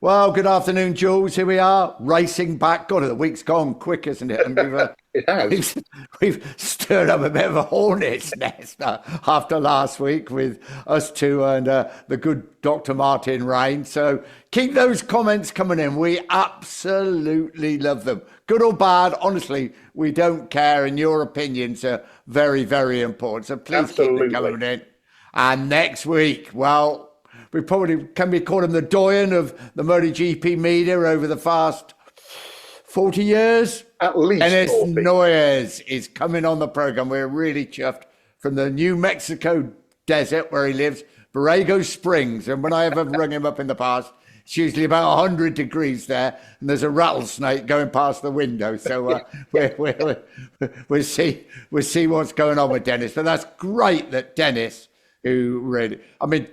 Well, good afternoon, Jules. Here we are, racing back. God, the week's gone quick, isn't it? And It has. we've stirred up a bit of a hornet's nest after last week with us two and the good Dr. Martin Rain. So keep those comments coming in. We absolutely love them. Good or bad, honestly, we don't care. And your opinions are very, very important. So please keep them Absolutely. coming in. And next week, well, we probably can we call him the doyen of the MotoGP media over the past 40 years. At least Dennis 40. Noyes is coming on the program. We're really chuffed from the New Mexico desert where he lives, Borrego Springs. And when I have rung him up in the past, it's usually about 100 degrees there, and there's a rattlesnake going past the window. So we'll see what's going on with Dennis. But that's great that Dennis, who really, I mean,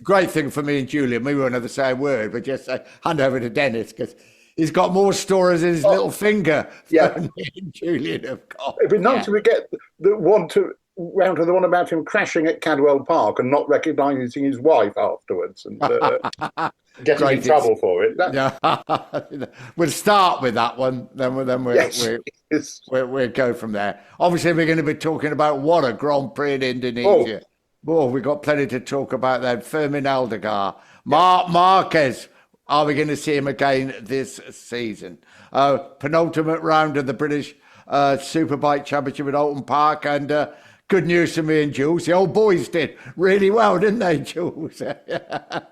great thing for me and Julian, we won't ever say a word, but just say, hand over to Dennis because he's got more stories in his little finger Yeah. than me and Julian have got. It'd be nice if we get the one to round to the one about him crashing at Cadwell Park and not recognising his wife afterwards and getting in trouble for it. Yeah. We'll start with that one, then Yes. we'll go from there. Obviously, we're going to be talking about what a Grand Prix in Indonesia. Oh, we've got plenty to talk about there. Fermin Aldegar, Mark Marquez. Are we going to see him again this season? Penultimate round of the British Superbike Championship at Alton Park. And good news for me and Jules. The old boys did really well, didn't they, Jules? It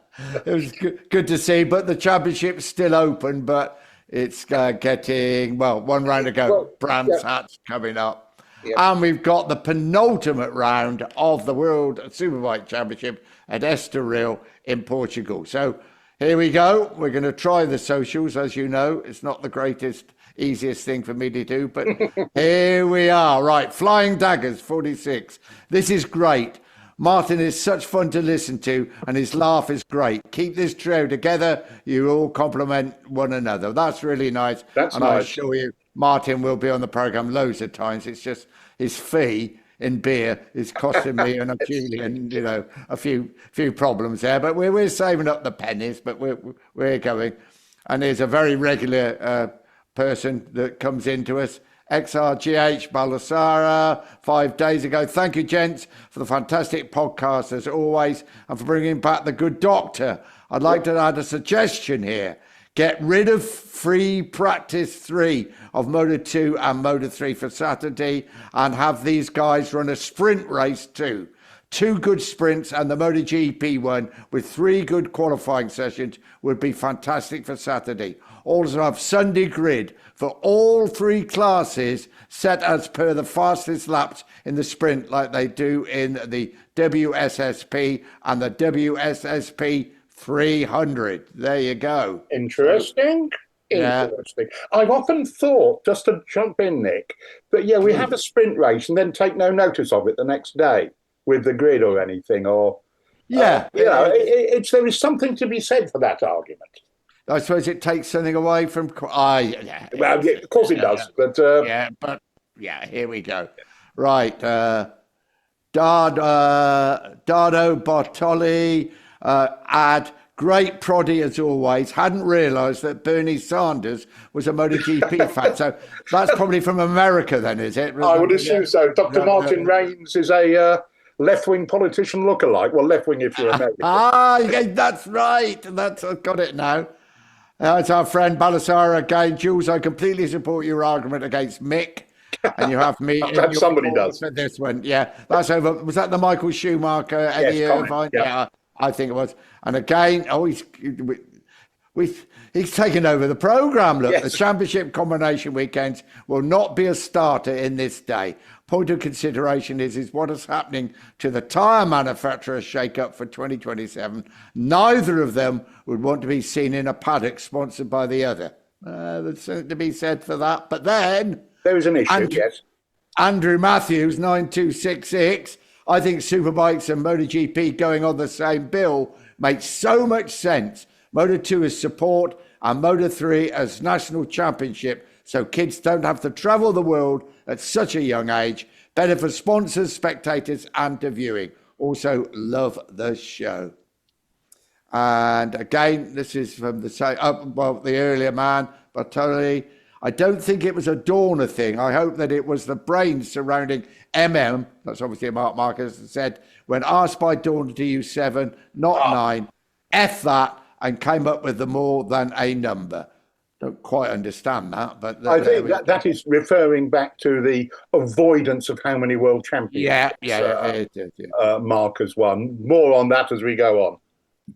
was good to see. But the championship's still open, but it's getting, well, one round to go. Well, Brands yeah. Hatch coming up. Yeah. And we've got the penultimate round of the World Superbike Championship at Estoril in Portugal. So here we go. We're going to try the socials. As you know, it's not the greatest, easiest thing for me to do, but here we are. Right, Flying Daggers 46. This is great. Martin is such fun to listen to, and his laugh is great. Keep this trio together. You all compliment one another. That's really nice. That's and I nice. assure you, Martin will be on the program loads of times. It's just his fee in beer is costing me and Julian, a few problems there. But we're saving up the pennies, but we're going. And there's a very regular person that comes into us. XRGH Balasara 5 days ago. Thank you, gents, for the fantastic podcast as always, and for bringing back the good doctor. I'd like to add a suggestion here. Get rid of free practice 3 of Moto 2 and Moto 3 for Saturday and have these guys run a sprint race too. 2 good sprints and the MotoGP one with 3 good qualifying sessions would be fantastic for Saturday. Also have Sunday grid for all 3 classes set as per the fastest laps in the sprint like they do in the WSSP and the WSSP 300. There you go. Interesting. Yeah. Interesting. I've often thought, just to jump in, Nick, that we have a sprint race and then take no notice of it the next day with the grid or anything, or Yeah. there is something to be said for that argument. I suppose it takes something away from. Yeah. Well, yeah, of course it does, but Here we go. Right. Dardo Bartoli ad. Great proddy as always. Hadn't realised that Bernie Sanders was a MotoGP fan. So that's probably from America then, is it? I would assume so. Dr. Martin Rains is a left-wing politician lookalike. Well, left-wing if you're American. Yeah, that's right. I've got it now. That's our friend Balasara again. Jules, I completely support your argument against Mick. And you have me. Perhaps somebody does. For this one. Yeah, that's over. Was that the Michael Schumacher, Eddie Irvine? Yeah. I think it was. And again, he's taken over the programme. Look, Yes. the championship combination weekends will not be a starter in this day. Point of consideration is what is happening to the tyre manufacturer shake-up for 2027. Neither of them would want to be seen in a paddock sponsored by the other. There's something to be said for that. But then There is an issue, yes. Andrew Matthews, 9266. I think Superbikes and MotoGP going on the same bill makes so much sense. Moto 2 as support and Moto 3 as national championship, so kids don't have to travel the world at such a young age. Better for sponsors, spectators, and the viewing. Also, love the show. And again, this is from the same, the earlier man, but totally. I don't think it was a Dorner thing. I hope that it was the brains surrounding MM. That's obviously Mark Marcus said when asked by Dorner to use 7, not 9. F that, and came up with the more than a number. Don't quite understand that, but I think that is referring back to the avoidance of how many world championships Mark has won. More on that as we go on.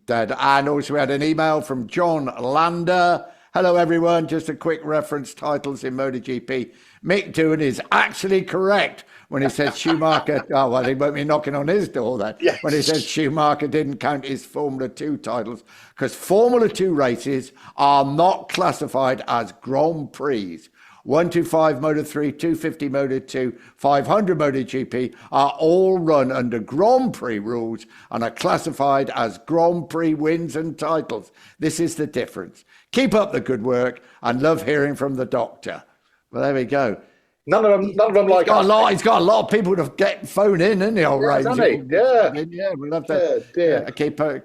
And also we had an email from John Lander. Hello, everyone. Just a quick reference titles in MotoGP. Mick Doohan is actually correct when he says Schumacher. Oh, well, he won't be knocking on his door then. Yes. When he says Schumacher didn't count his Formula 2 titles because Formula 2 races are not classified as Grand Prix. 125 Moto 3, 250 Moto 2, 500 MotoGP are all run under Grand Prix rules and are classified as Grand Prix wins and titles. This is the difference. Keep up the good work and love hearing from the doctor. Well, there we go. None of them like us. He's got a lot of people to get phone in the old range. Yeah, we'll have to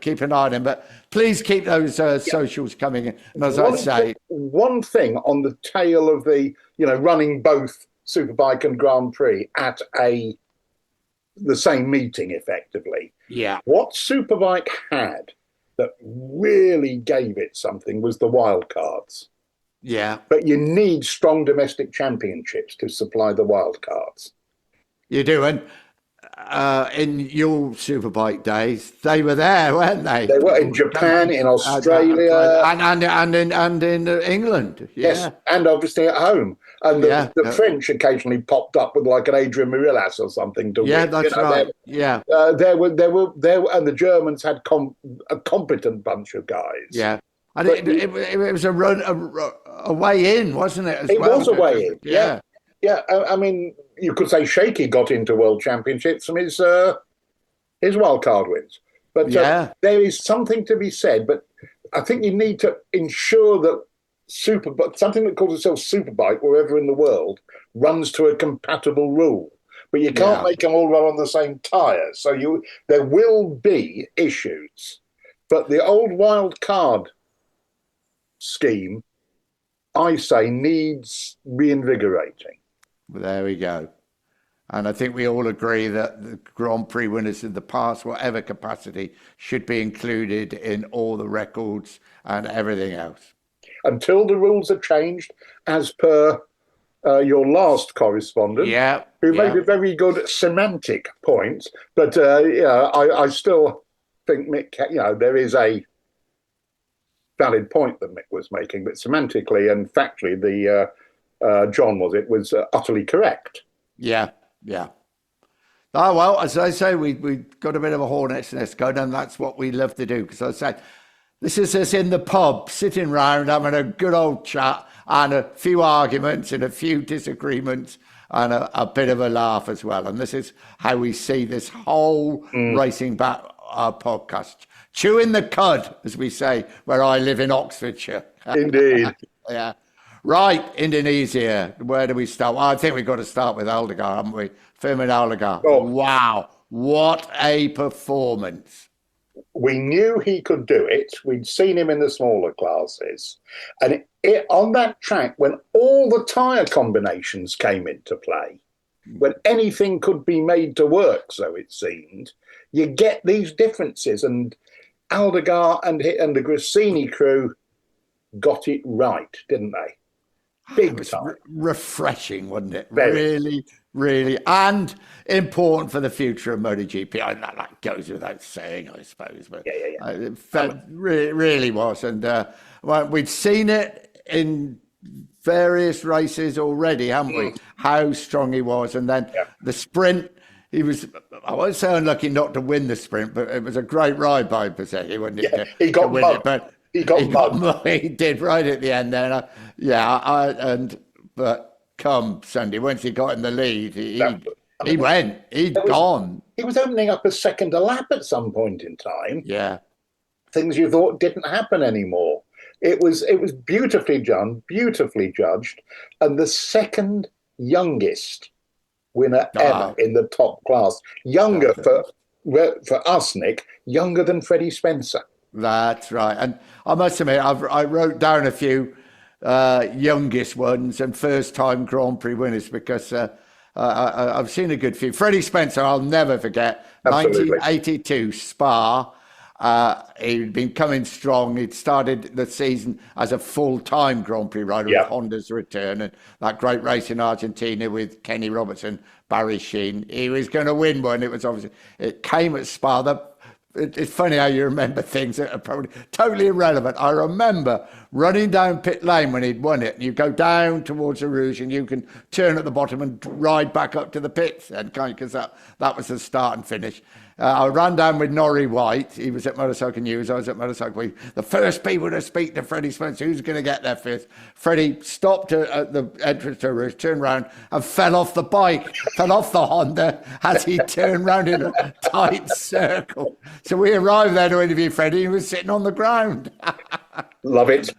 keep an eye on him. But please keep those socials coming in. And as I say, one thing on the tail of the running both Superbike and Grand Prix at the same meeting, effectively. Yeah. What Superbike had that really gave it something was the wild cards. Yeah. But you need strong domestic championships to supply the wild cards. You do. And in your Superbike days, they were there, weren't they? They were in Japan, in Australia. And in England. Yeah. Yes, and obviously at home. And the French occasionally popped up with like an Adrian Murillas or something to win. That's right. There were, and the Germans had a competent bunch of guys. Yeah. And it was a way in, wasn't it? It was a way in. Yeah. I mean, you could say Shaky got into World Championships from his wildcard wins. But there is something to be said. But I think you need to ensure that something that calls itself Superbike, wherever in the world, runs to a compatible rule. But you can't make them all run on the same tyres. So there will be issues. But the old wild card scheme, I say, needs reinvigorating. Well, there we go. And I think we all agree that the Grand Prix winners in the past, whatever capacity, should be included in all the records and everything else. Until the rules are changed, as per your last correspondent, who made a very good semantic point. But I still think Mick, there is a valid point that Mick was making, but semantically and factually, John was utterly correct. Yeah. Oh, well, as I say, we got a bit of a hornet's nest going, and that's what we love to do. Because I say, this is us in the pub, sitting round, having a good old chat, and a few arguments and a few disagreements, and a bit of a laugh as well. And this is how we see this whole Racing Back podcast. Chewing the cud, as we say, where I live in Oxfordshire. Indeed. Yeah. Right, Indonesia. Where do we start? Well, I think we've got to start with Aldegar, haven't we? Firmin Aldegar. Oh. Wow. What a performance. We knew he could do it. We'd seen him in the smaller classes. And on that track, when all the tyre combinations came into play, when anything could be made to work, so it seemed, you get these differences. And Aldegar and the Grassini crew got it right, didn't they? Big time. Refreshing, wasn't it? Very. Really, and important for the future of MotoGP. That goes without saying, I suppose. But it really was. And we'd seen it in various races already, haven't we? How strong he was. And then the sprint, he was, I won't say unlucky not to win the sprint, but it was a great ride by Pecco, wasn't it? He got mugged. He got mugged. He did right at the end there. But come Sunday, once he got in the lead, he'd gone. He was opening up a second a lap at some point in time. Yeah. Things you thought didn't happen anymore. It was beautifully done, beautifully judged, and the second youngest winner ever in the top class. Younger for us, Nick, younger than Freddie Spencer. That's right. And I must admit, I wrote down a few youngest ones and first-time Grand Prix winners because I've seen a good few. Freddie Spencer, I'll never forget, Absolutely. 1982 Spa. He'd been coming strong. He'd started the season as a full-time Grand Prix rider with Honda's return and that great race in Argentina with Kenny Robertson, Barry Sheen. He was going to win one. It came at Spa. It's funny how you remember things that are probably totally irrelevant. I remember running down pit lane when he'd won it. You go down towards the Rouge and you can turn at the bottom and ride back up to the pits, and because that was the start and finish. I ran down with Norrie White. He was at Motorcycle News. I was at Motorcycle Week. The first people to speak to Freddie Spencer, who's going to get there first? Freddie stopped at the entrance to the Rouge, turned around and fell off the bike, fell off the Honda as he turned round in a tight circle. So we arrived there to interview Freddie. He was sitting on the ground. Love it.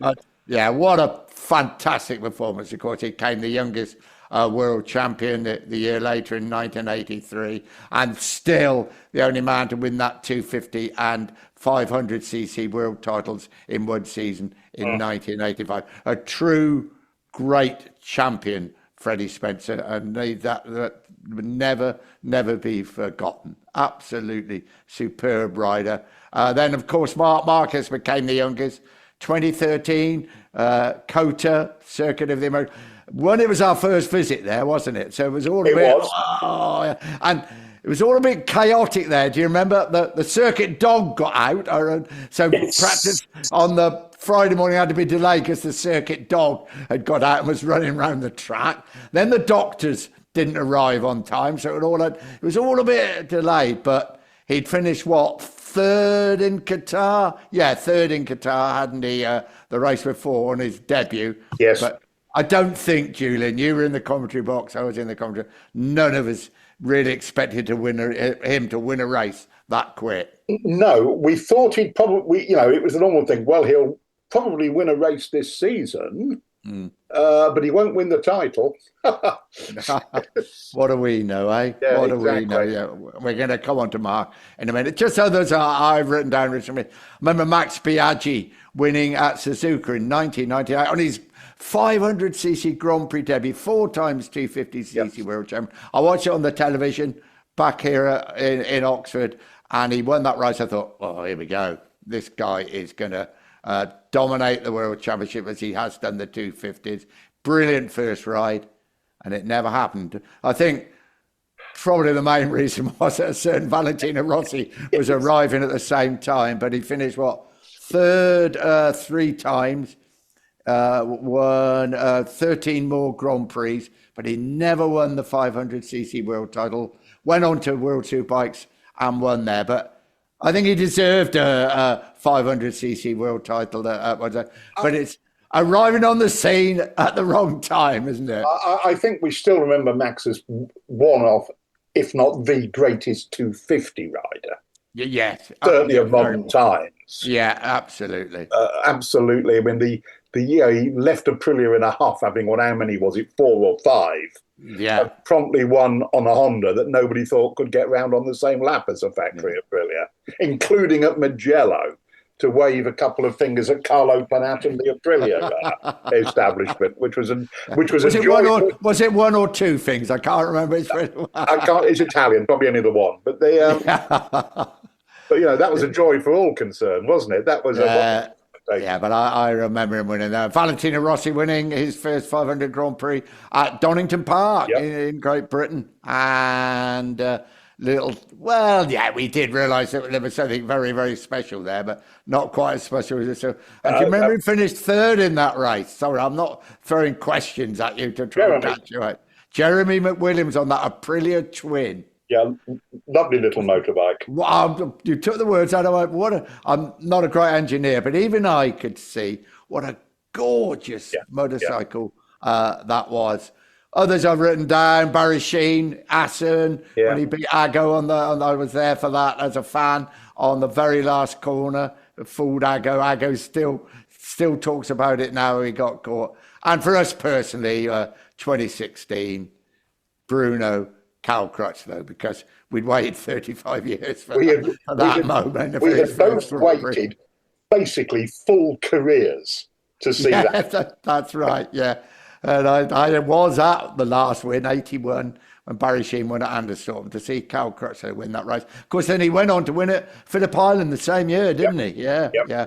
Yeah, what a fantastic performance. Of course, he became the youngest world champion the year later in 1983, and still the only man to win that 250 and 500cc world titles in one season in 1985. A true great champion, Freddie Spencer, and that would never be forgotten. Absolutely superb rider. Then, of course, Mark Marquez became the youngest. 2013, COTA, Circuit of the Americas. When it was our first visit there, wasn't it? So it was all a bit, and it was all a bit chaotic there. Do you remember the circuit dog got out? So practice on the Friday morning had to be delayed because the circuit dog had got out and was running around the track. Then the doctors didn't arrive on time, so it was all a bit delayed. But he'd finished third in Qatar? Yeah, third in Qatar, hadn't he? The race before on his debut. Yes. But I don't think, Julian, you were in the commentary box, I was in the commentary. None of us really expected him to win a race that quick. No, we thought he'd probably, it was the normal thing. Well, he'll probably win a race this season, but he won't win the title. What do we know, eh? Yeah, what do exactly. we know? Yeah, we're going to come on to Mark in a minute. Just others I've written down recently. I remember Max Biaggi winning at Suzuka in 1998 on his 500cc Grand Prix debut, 4 times 250cc world champion. I watched it on the television back here in Oxford, and he won that race. I thought, oh, here we go. This guy is going to dominate the world championship as he has done the 250s. Brilliant first ride, and it never happened. I think probably the main reason was that a certain Valentino Rossi was arriving at the same time, but he finished, third 3 times. Won 13 more Grand Prix, but he never won the 500cc world title. Went on to World Superbikes and won there, but I think he deserved a 500cc world title. But it's arriving on the scene at the wrong time, isn't it? I think we still remember Max as one of, if not the greatest 250 rider. Yes, certainly of modern times. Yeah, absolutely. Absolutely. I mean, the year he left Aprilia in a huff, having won, how many was it, 4 or 5? Yeah. Promptly won on a Honda that nobody thought could get round on the same lap as a factory Aprilia, including at Mugello, to wave a couple of fingers at Carlo Panat and the Aprilia establishment, which was a joy. Was it 1 or 2 things? I can't remember. It's Italian, probably only the one. But but that was a joy for all concerned, wasn't it? That was yeah, but I remember him winning that. Valentino Rossi winning his first 500 Grand Prix at Donington Park in Great Britain. And we did realise that there was something very, very special there, but not quite as special as this. And do you remember he finished 3rd in that race? Sorry, I'm not throwing questions at you to try and catch you out. Jeremy McWilliams on that Aprilia Twin. Yeah, lovely little motorbike. Wow, you took the words out of my... I'm not a great engineer, but even I could see what a gorgeous motorcycle that was. Others I've written down, Barry Sheen, Assen, when he beat Aggo I was there for that as a fan on the very last corner, fooled Aggo. Aggo still talks about it now, he got caught. And for us personally, 2016, Bruno Cal Crutchlow, because we'd waited 35 years for that moment. We had both waited basically full careers to see that. That's right, yeah. And I was at the last win, 81, when Barry Sheen won at Anderstorp, to see Cal Crutchlow win that race. Of course, then he went on to win at Phillip Island the same year, didn't he? Yeah, yeah.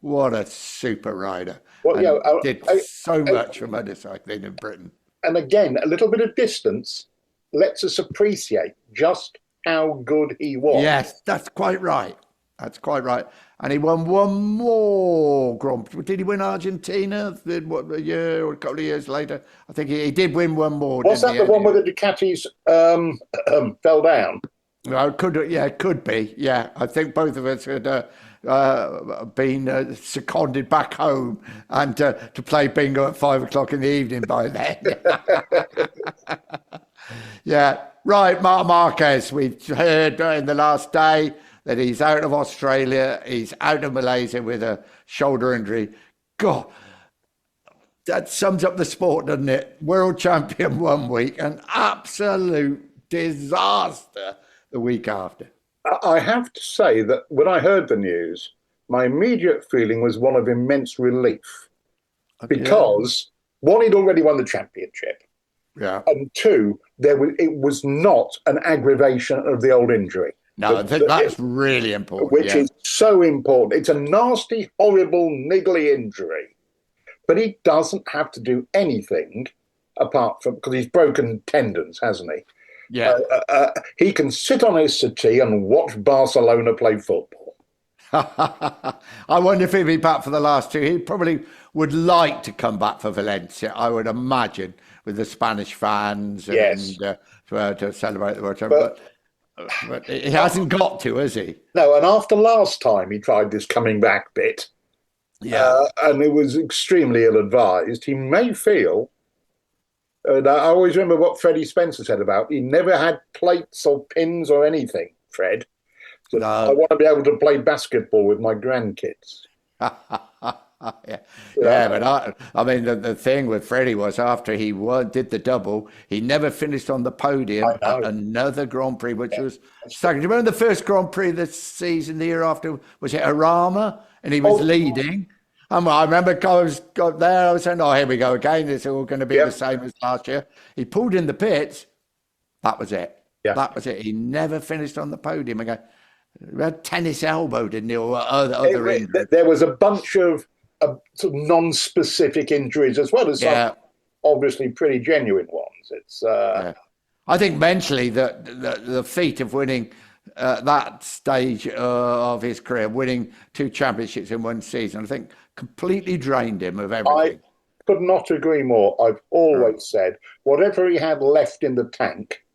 What a super rider. Well, and did so much for motorcycling in Britain. And again, a little bit of distance lets us appreciate just how good he was. Yes, that's quite right. That's quite right. And he won one more Grand Prix. Did he win Argentina? What, a year or a couple of years later? I think he did win one more. Was that the one where the Ducatis fell down? No, it could be. Yeah, I think both of us had been seconded back home and to play bingo at 5 o'clock in the evening by then. Yeah, right. Marc Marquez, we've heard in the last day that he's out of Australia, he's out of Malaysia with a shoulder injury. God, that sums up the sport, doesn't it? World champion one week, an absolute disaster the week after. I have to say that when I heard the news, my immediate feeling was one of immense relief. Because, one, he'd already won the championship. Yeah. And two, it was not an aggravation of the old injury. No, I think that's really important. Which is so important. It's a nasty, horrible, niggly injury. But he doesn't have to do anything apart from, because he's broken tendons, hasn't he? Yeah. He can sit on his settee and watch Barcelona play football. I wonder if he'd be back for the last two. He probably would like to come back for Valencia, I would imagine, with the Spanish fans and to celebrate the World Championship. But he hasn't got to, has he? No, and after last time he tried this coming back bit, and it was extremely ill-advised, he may feel, and I always remember what Freddie Spencer said about, he never had plates or pins or anything, Fred. So no. I want to be able to play basketball with my grandkids. But I mean, the thing with Freddie was after he did the double, he never finished on the podium at another Grand Prix, which was staggering. Do you remember the first Grand Prix this season, the year after? Was it Arama? And he was leading. And I remember got there, I was saying, here we go again. It's all going to be the same as last year. He pulled in the pits. That was it. Yeah. That was it. He never finished on the podium again. He had tennis elbow, didn't he? Or other injuries. There was a bunch of sort of non-specific injuries as well as some obviously pretty genuine ones. It's I think mentally the feat of winning that stage of his career, winning 2 championships in one season, I think completely drained him of everything. I could not agree more. I've always said whatever he had left in the tank,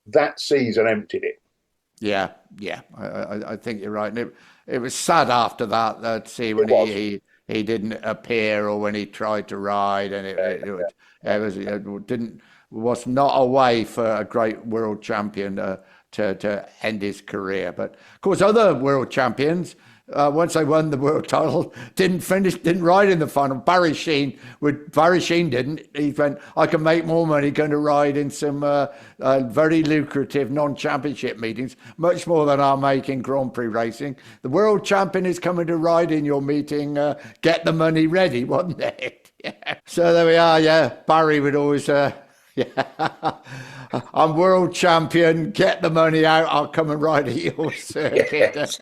that season emptied it. Yeah. I think you're right. And it was sad after that to see when he didn't appear or when he tried to ride, and it was not a way for a great world champion to end his career. But of course, other world champions, once they won the world title, didn't ride in the final. Barry Sheen didn't. He went, I can make more money going to ride in some very lucrative non-championship meetings, much more than I'll make in Grand Prix racing. The world champion is coming to ride in your meeting. Get the money ready, wasn't it? Yeah. So there we are. Yeah, Barry would always. I'm world champion. Get the money out. I'll come and ride at your circuit. Yes.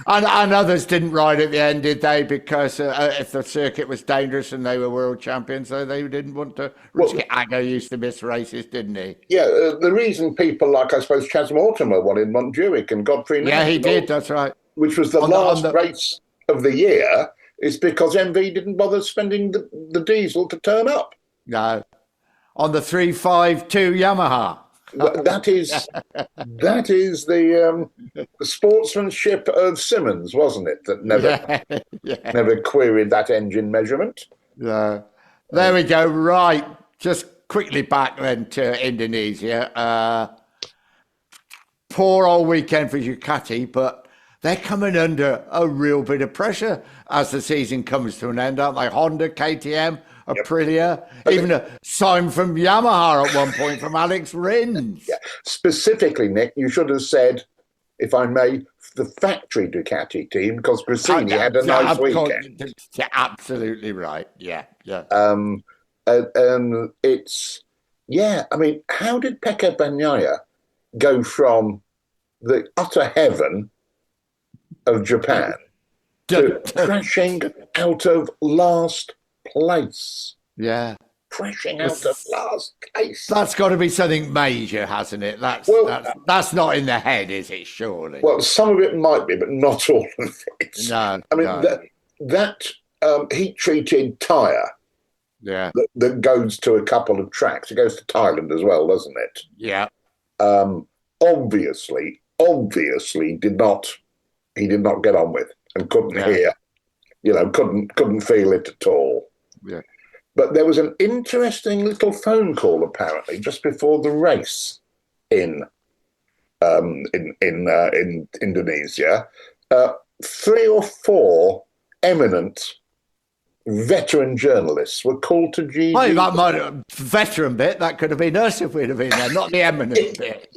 And others didn't ride at the end, did they? Because if the circuit was dangerous and they were world champions, so they didn't want to risk it. Agger used to miss races, didn't he? Yeah, the reason people like, I suppose, Chas Mortimer won in Montjuic and Godfrey National, he did, that's right. Which was the last race of the year, is because MV didn't bother spending the diesel to turn up. No. On the 352 Yamaha. That is the sportsmanship of Simmons, wasn't it? That never queried that engine measurement. Yeah. There we go. Right. Just quickly back then to Indonesia. Poor old weekend for Ducati, but they're coming under a real bit of pressure as the season comes to an end, aren't they? Honda, KTM, Aprilia, even a sign from Yamaha at one point from Alex Rins. Yeah. Specifically, Nick, you should have said, if I may, the factory Ducati team because Grassini had a nice weekend. Absolutely right. Yeah, yeah. And it's, yeah, I mean, how did Pecco Bagnaia go from the utter heaven of Japan to crashing out of last place? Yeah. Crashing out of last place. That's got to be something major, hasn't it? That's not in the head, is it? Surely. Well, some of it might be, but not all of it. No. I mean, that heat-treated tyre that goes to a couple of tracks. It goes to Thailand as well, doesn't it? Yeah. Obviously, he did not get on with and couldn't hear. Couldn't feel it at all. Yeah. But there was an interesting little phone call apparently just before the race in Indonesia. 3 or 4 eminent veteran journalists were called to GG. Oh, that might have, veteran bit, that could have been us if we'd have been there, not the eminent bit.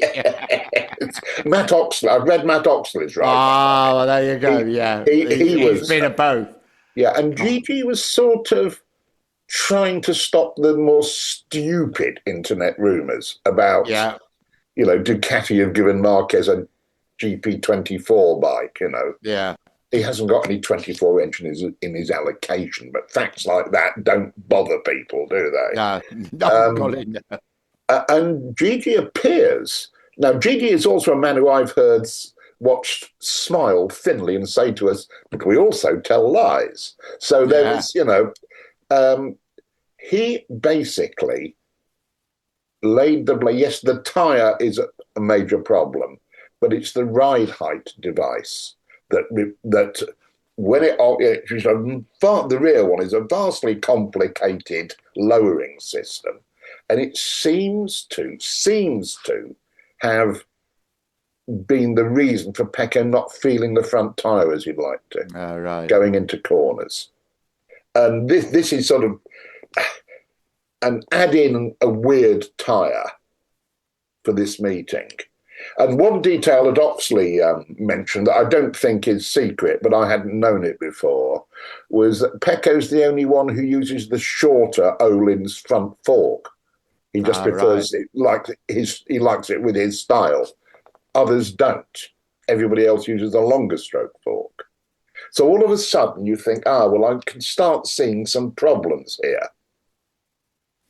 Matt Oxley, I've read Matt Oxley's, right? Ah, well, there you go, he's been a both. Yeah, and GG was sort of trying to stop the more stupid internet rumours about, Ducati have given Marquez a GP24 bike, Yeah. He hasn't got any 24 engines in his allocation, but facts like that don't bother people, do they? No, and Gigi appears. Now, Gigi is also a man who I've heard watched smile thinly and say to us, but we also tell lies. So there was, he basically laid the blame. Yes, the tyre is a major problem, but it's the ride height device that when the rear one is a vastly complicated lowering system, and it seems to have been the reason for Pecco not feeling the front tyre as he'd like to, going into corners. And this is sort of and add in a weird tyre for this meeting. And one detail that Oxley mentioned that I don't think is secret, but I hadn't known it before, was that Pecco's the only one who uses the shorter Öhlins front fork. He just prefers it, he likes it with his style. Others don't. Everybody else uses a longer stroke fork. So all of a sudden you think, I can start seeing some problems here.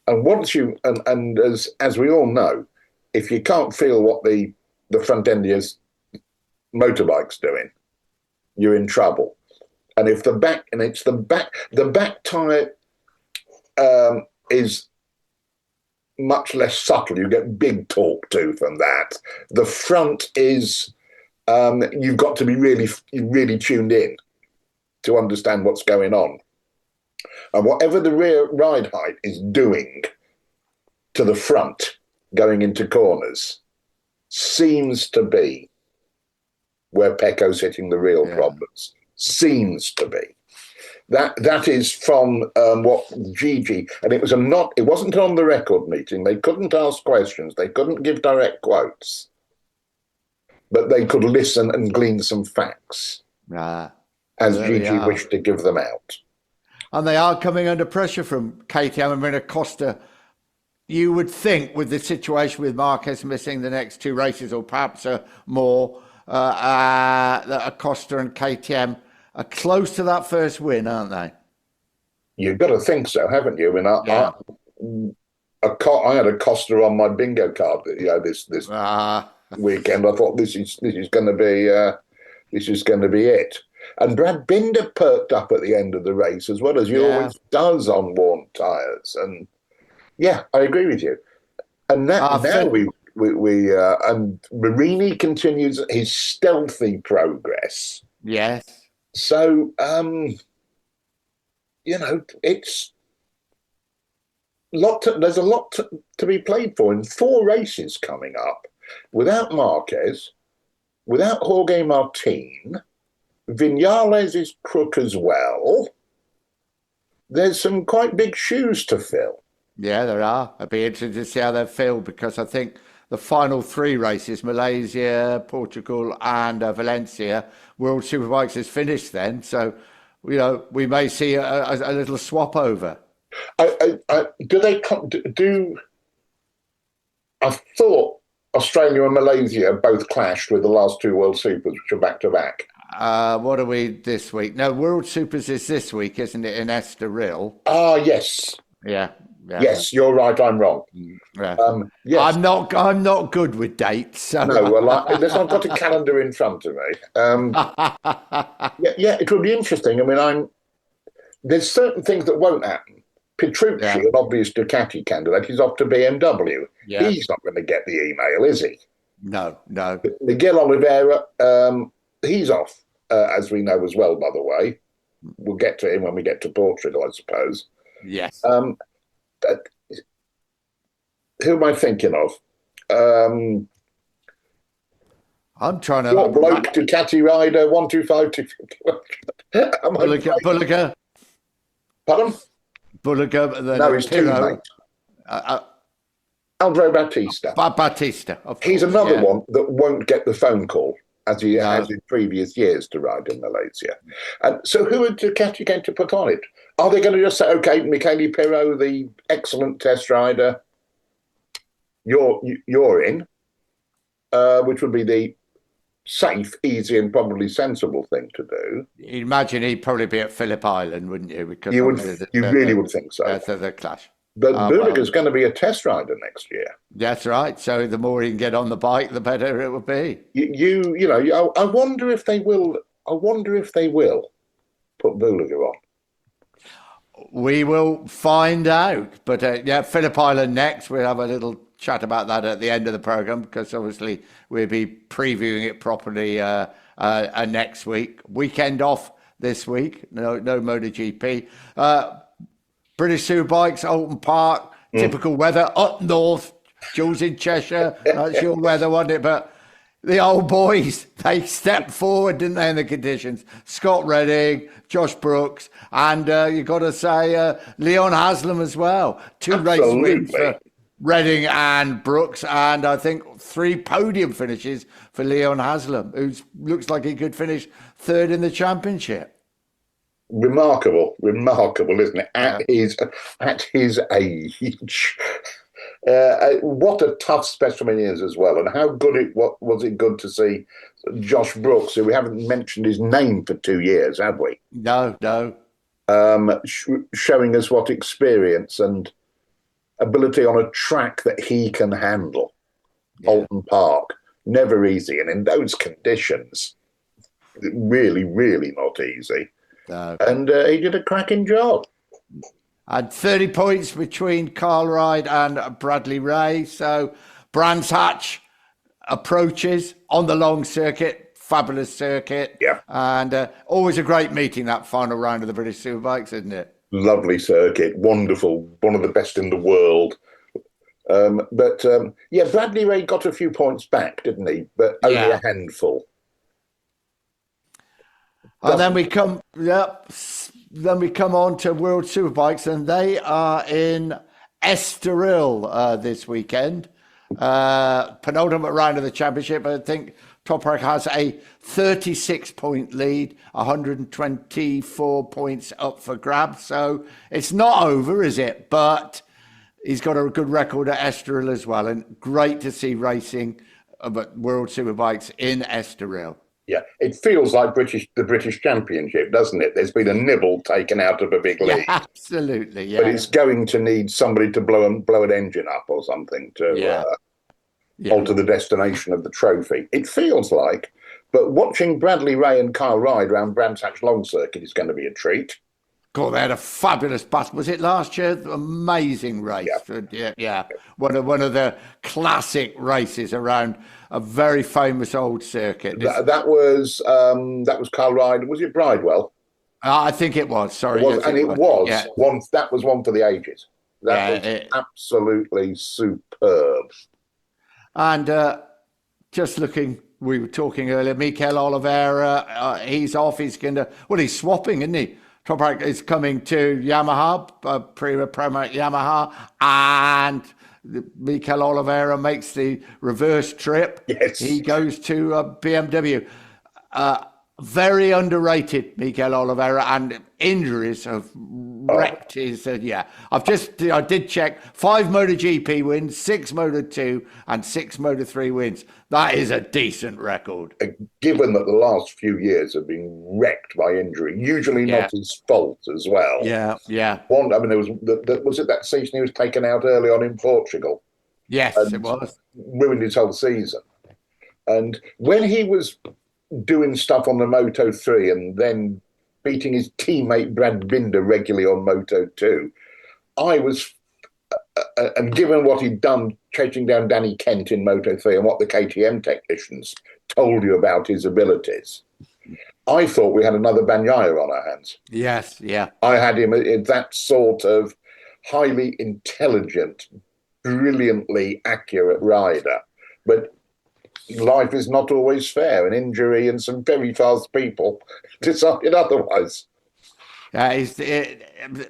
And once you, and as we all know, if you can't feel what the front end of your motorbike's doing, you're in trouble. And if the back tyre is much less subtle, you get big torque too from that. The front is, you've got to be really tuned in to understand what's going on. And whatever the rear ride height is doing to the front going into corners seems to be where Pecco's hitting the real problems. Seems to be. That is from what Gigi, and it wasn't on the record meeting. They couldn't ask questions. They couldn't give direct quotes, but they could listen and glean some facts as Gigi wished to give them out. And they are coming under pressure from KTM and Marina Costa. You would think with the situation with Marquez missing the next 2 races, or perhaps more, that Costa and KTM are close to that first win, aren't they? You've got to think so, haven't you? I mean, I had a Costa on my bingo card, this weekend. I thought this is going to be it. And Brad Binder perked up at the end of the race, as well as he always does on worn tyres. And I agree with you. And now and Marini continues his stealthy progress. Yes. So, it's there's a lot to be played for in 4 races coming up, without Marquez, without Jorge Martin. Vinales is crook as well. There's some quite big shoes to fill. Yeah, there are. I'd be interested to see how they feel, because I think the final three races, Malaysia, Portugal, and Valencia, World Superbikes is finished then. So, we may see a little swap over. I thought Australia and Malaysia both clashed with the last two World Supers, which are back to back. What are we this week? No, World Supers is this week, isn't it, in Estoril? Yes. Yeah. Yes, you're right. I'm wrong. Yeah. Yes. I'm not good with dates. So. No, well, unless I've got a calendar in front of me. Yeah, it will be interesting. I mean, there's certain things that won't happen. Petrucci, an obvious Ducati candidate, is off to BMW. Yeah. He's not going to get the email, is he? No. Miguel Oliveira, he's off, as we know as well, by the way. We'll get to him when we get to Portugal, I suppose. Yes. Who am I thinking of? I'm trying to... What bloke, Ducati rider, 125... Bulliger. Pardon? Bulliger. No, his teammate. Alvaro Batista. Batista. He's another one that won't get the phone call, as he has in previous years, to ride in Malaysia. And so who are Ducati going to put on it? Are they going to just say, OK, Michele Pirro, the excellent test rider, you're in, which would be the safe, easy, and probably sensible thing to do. You'd imagine he'd probably be at Phillip Island, wouldn't you? Because you really would think so. The clash. But Bulliger's going to be a test rider next year. That's right. So the more he can get on the bike, the better it will be. I wonder if they will. I wonder if they will put Bulliger on. We will find out. But Phillip Island next. We'll have a little chat about that at the end of the program, because obviously we'll be previewing it properly next week. Weekend off this week. No MotoGP. British Superbikes, Alton Park, typical weather. Up north, Jules in Cheshire, that's your weather, wasn't it? But the old boys, they stepped forward, didn't they, in the conditions? Scott Redding, Josh Brooks, and you've got to say Leon Haslam as well. Two race wins for Redding and Brooks, and I think 3 podium finishes for Leon Haslam, who looks like he could finish third in the championship. Remarkable, isn't it? At his age, what a tough specimen he is as well, and how good was it good to see Josh Brooks, who we haven't mentioned his name for 2 years, have we? No. Showing us what experience and ability on a track that he can handle. Alton Park, never easy, and in those conditions, really, really not easy. No. And he did a cracking job. And 30 points between Carl Ryde and Bradley Ray. So Brands Hatch approaches on the long circuit, fabulous circuit. Yeah. And always a great meeting, that final round of the British Superbikes, isn't it? Lovely circuit, wonderful, one of the best in the world. Bradley Ray got a few points back, didn't he? But only a handful. And then we come on to World Superbikes, and they are in Estoril this weekend. Penultimate round of the championship. I think Toprak has a 36-point lead, 124 points up for grabs. So it's not over, is it? But he's got a good record at Estoril as well, and great to see racing about World Superbikes in Estoril. Yeah, it feels like the British Championship, doesn't it? There's been a nibble taken out of a big league. Yeah, absolutely, yeah. But it's going to need somebody to blow an engine up or something to alter the destination of the trophy. It feels like. But watching Bradley Ray and Kyle Ryde around Brands Hatch Long Circuit is going to be a treat. God, they had a fabulous bus. Was it last year? Amazing race. Yeah. One of the classic races around a very famous old circuit. That was Kyle Ryde. Was it Bridewell? I think it was. Sorry, one. That was one for the ages. That was absolutely superb. And just looking, we were talking earlier. Mikel Oliveira, he's off. He's he's swapping, isn't he? Toprak is coming to Yamaha, Prima Yamaha, and Mikel Oliveira makes the reverse trip. Yes. He goes to BMW. Very underrated, Mikel Oliveira, and injuries have wrecked his. I did check 5 MotoGP wins, 6 Moto2, and 6 Moto3 wins. That is a decent record. Given that the last few years have been wrecked by injury, usually not his fault as well. Yeah. One, I mean, there was it that season he was taken out early on in Portugal? Yes, it was. Ruined his whole season. And when he was doing stuff on the Moto3 and then beating his teammate Brad Binder regularly on Moto2, I was, and given what he'd done chasing down Danny Kent in Moto3 and what the KTM technicians told you about his abilities, I thought we had another Bagnaia on our hands. Yes, yeah. I had him as that sort of highly intelligent, brilliantly accurate rider. But life is not always fair, and injury and some very fast people decided otherwise. It's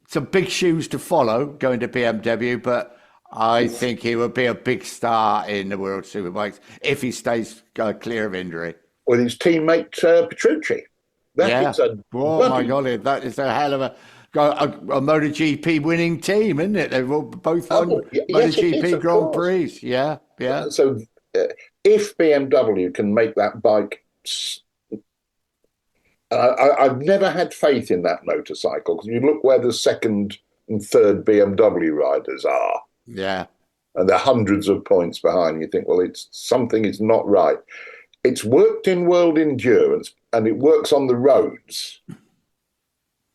some big shoes to follow going to BMW, but I think he would be a big star in the World Superbikes if he stays clear of injury. With his teammate Petrucci. My golly, that is a hell of a MotoGP winning team, isn't it? They've both won MotoGP Grand Prix. Yeah. So if BMW can make that bike, I've never had faith in that motorcycle, because you look where the second and third BMW riders are. Yeah. And they're hundreds of points behind. You think, well, something is not right. It's worked in world endurance and it works on the roads,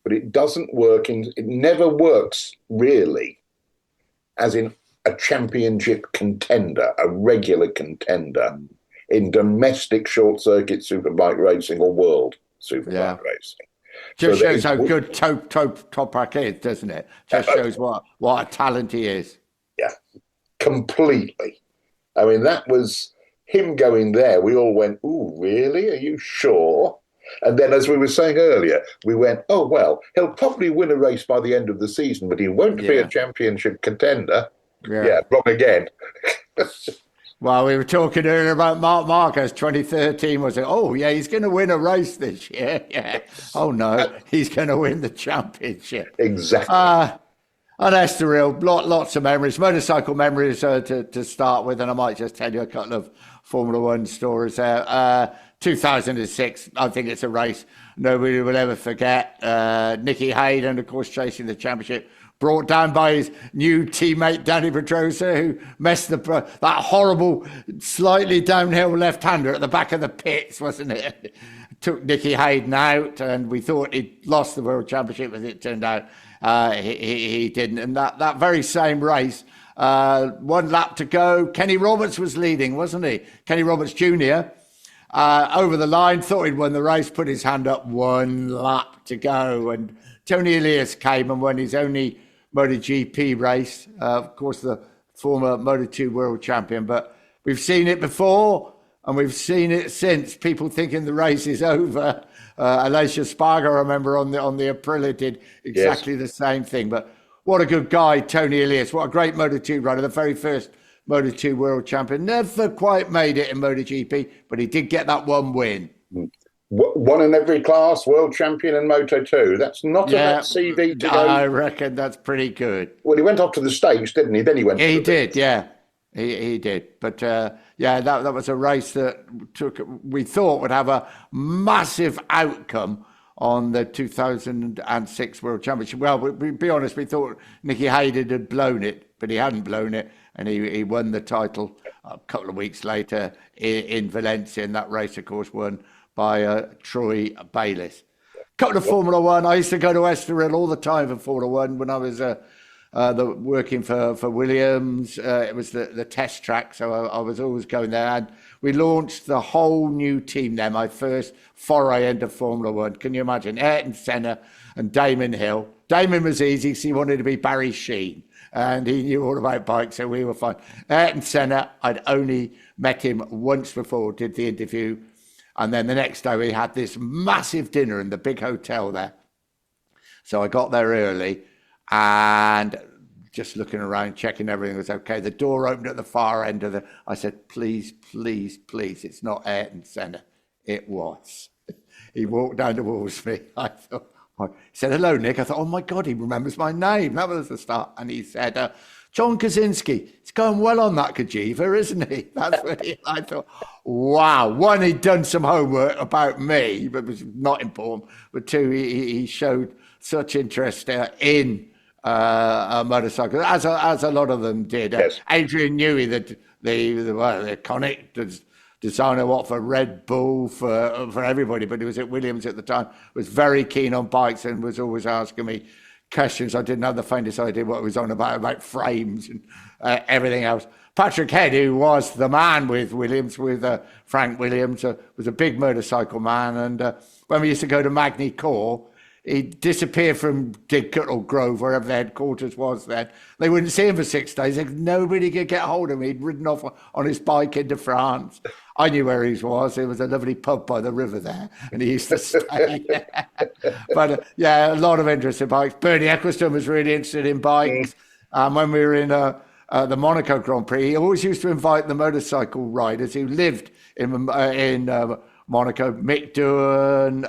but it doesn't work it never works really as in a championship contender, a regular contender in domestic short circuit superbike racing or world superbike racing. Just shows how good Toprak is, doesn't it? Just shows what a talent he is. Yeah, completely. I mean, that was him going there. We all went, "Ooh, really? Are you sure?" And then, as we were saying earlier, we went, "Oh, well, he'll probably win a race by the end of the season, but he won't be a championship contender." Yeah, wrong again. Well, we were talking earlier about Marc Marquez, 2013, was it? Oh, yeah, he's going to win a race this year. Yeah. Oh, no, he's going to win the championship. Exactly. And that's the real, lots of memories, motorcycle memories to start with, and I might just tell you a couple of Formula One stories there. 2006, I think it's a race nobody will ever forget. Nicky Hayden, of course, chasing the championship, brought down by his new teammate Danny Pedrosa, who messed that horrible, slightly downhill left-hander at the back of the pits, wasn't it? Took Nicky Hayden out, and we thought he'd lost the World Championship, as it turned out he didn't. And that very same race, 1 lap to go, Kenny Roberts was leading, wasn't he? Kenny Roberts Jr. Over the line, thought he'd won the race, put his hand up, 1 lap to go, and Tony Elias came and won his only MotoGP race, of course, the former Moto2 world champion. But we've seen it before and we've seen it since. People thinking the race is over. Aleix Espargaro, I remember on the Aprilia, did exactly the same thing. But what a good guy, Tony Elias. What a great Moto2 rider, the very first Moto2 world champion. Never quite made it in MotoGP, but he did get that one win. One in every class, world champion in Moto2. That's not a bad CV to go. I reckon that's pretty good. Well, he went off to the States, didn't he? Then he went. He did, yeah. He did. But that was a race that we thought would have a massive outcome on the 2006 World Championship. Well, we'll be honest, we thought Nicky Hayden had blown it, but he hadn't blown it, and he won the title a couple of weeks later in Valencia, and that race, of course, won by Troy Bayliss. Couple of Formula One. I used to go to Estoril all the time for Formula One when I was working for Williams. It was the test track, so I was always going there. And we launched the whole new team there, my first foray into Formula One. Can you imagine? Ayrton Senna and Damon Hill. Damon was easy because he wanted to be Barry Sheene, and he knew all about bikes, so we were fine. Ayrton Senna, I'd only met him once before, did the interview. And then the next day we had this massive dinner in the big hotel there. So I got there early and just looking around, checking everything was okay. The door opened at the far end of the. I said, please, please, please, it's not Ayrton Senna. It was. He walked down towards me. I thought, he said, hello, Nick. I thought, oh my God, he remembers my name. That was the start. And he said, John Kaczynski, it's going well on that Kajiva, isn't he? That's what I thought, wow. One, he'd done some homework about me, but it was not important. But two, he showed such interest in a motorcycle, as a lot of them did. Yes. Adrian Newey, the iconic designer, for Red Bull, for everybody, but he was at Williams at the time, was very keen on bikes and was always asking me questions. I didn't have the faintest idea what he was on about frames and everything else. Patrick Head, who was the man with Williams, with Frank Williams, was a big motorcycle man. And when we used to go to Magny Court, he'd disappear from Didcot or Grove, wherever the headquarters was then. They wouldn't see him for 6 days. Nobody could get hold of him. He'd ridden off on his bike into France. I knew where he was. There was a lovely pub by the river there, and he used to stay. But a lot of interest in bikes. Bernie Ecclestone was really interested in bikes. When we were in the Monaco Grand Prix, he always used to invite the motorcycle riders who lived in Monaco, Mick Doohan,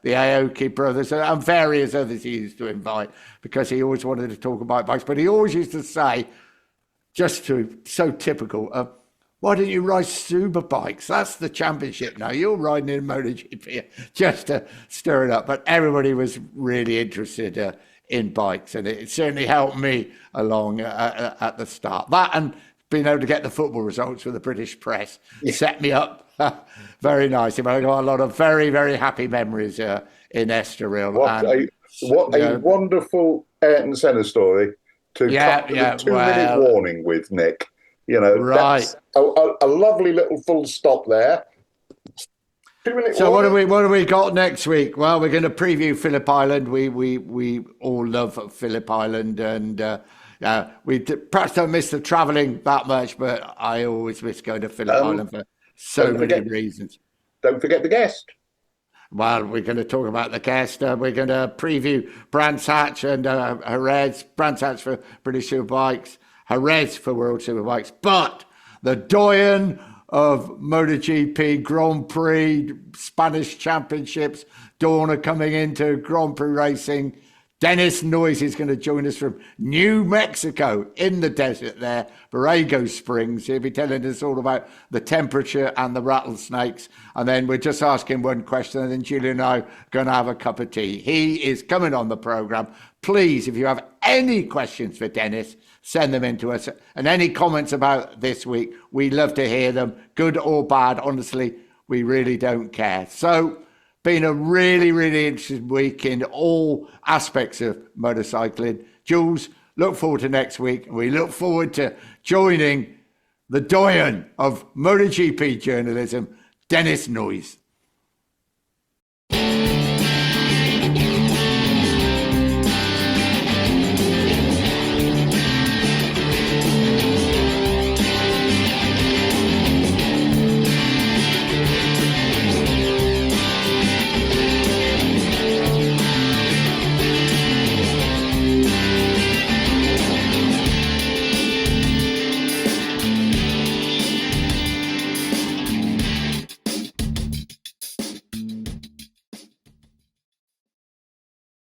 the Aoki brothers, and various others he used to invite, because he always wanted to talk about bikes. But he always used to say, so typical, why don't you ride superbikes? That's the championship now. You're riding in MotoGP, just to stir it up. But everybody was really interested in bikes, and it certainly helped me along at the start. That and being able to get the football results for the British press set me up very nicely. But I got a lot of very, very happy memories in Estoril. What a wonderful Ayrton Senna story to cut the 2-minute warning with, Nick. Right. That's a lovely little full stop there. 2-minute So warning. what do we got next week? Well, we're going to preview Phillip Island. We all love Phillip Island, and we perhaps don't miss the travelling that much, but I always miss going to Phillip Island for so many reasons. Don't forget the guest. Well, we're going to talk about the guest. We're going to preview Brands Hatch and Jerez. Brands Hatch for British Superbikes, Jerez for World Superbikes. But the doyen of MotoGP, Grand Prix, Spanish Championships, Dorna coming into Grand Prix racing, Dennis Noyes is going to join us from New Mexico in the desert there, Borrego Springs. He'll be telling us all about the temperature and the rattlesnakes. And then we're just asking one question, and then Julian and I are going to have a cup of tea. He is coming on the programme. Please, if you have any questions for Dennis, send them in to us. And any comments about this week, we love to hear them, good or bad. Honestly, we really don't care. So, been a really, really interesting week in all aspects of motorcycling. Jules, look forward to next week. We look forward to joining the doyen of MotoGP journalism, Dennis Noyes.